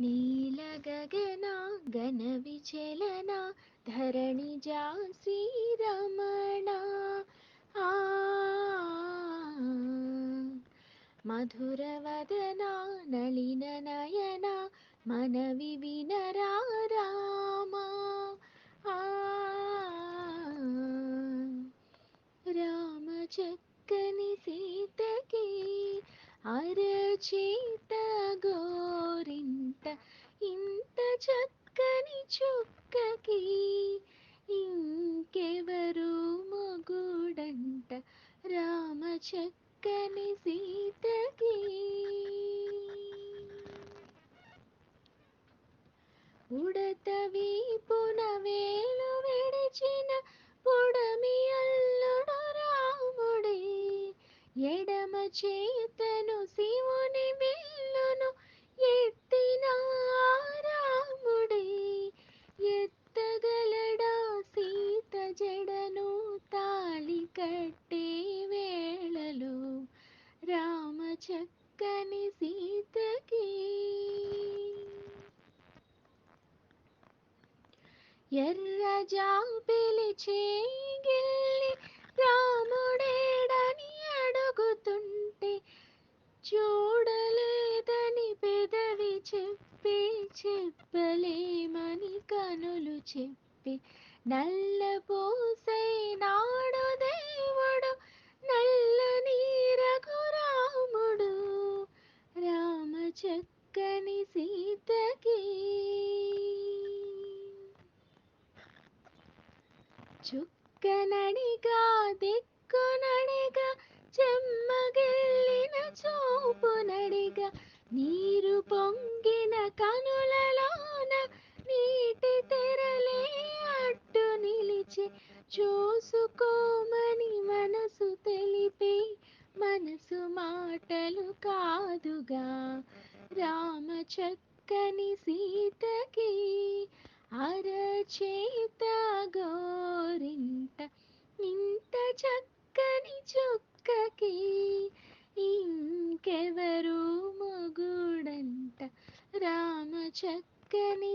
నీలగగన గణ విచలన ధరణిజా శ్రీరమణ ఆ మధురవదన నళిన నయన మనవి వినరా రామా ఆ రామ చక్కని సీతకి అరచేత గోరింట ఇంత చక్కని చుక్కకి ఇంకెవరు మొగుడంట రామ చక్కని సీతకి ఉడత వీపున వేలు విడిచిన పుడమి అల్లుడు రాముడే ఎడమ చేతను శివుని విల్లును ఎత్తిన రాముడే ఎత్తగలడా సీత జడను తాళి కట్టే వేళలో రామ చక్కని సీతకి ఎర్ర జాబిలి చేగిల్లి రాముడేడని అడుగుతుంటే చూడలేదని పెదవి చెప్పి చెప్పలేమని కనులు చెప్పి నల్ల పూసై నాడు దేవుడు నల్లని రఘురాముడు రామ చక్కని సీతకి చుక్కనడిగా దిక్కునడిగా చెమ్మగిల్లిన చూపునడిగా నీరు పొంగిన కనులలోన నీటి తెరలే అడ్డు నిలిచి చూసుకోమని మనసు తెలిపే మనసు మాటలు కాదుగా రామ చక్కని సీతకి అరచేత గోరింట ఇంత చక్కని చుక్కకి ఇంకెవరు మొగుడంట రామ చక్కని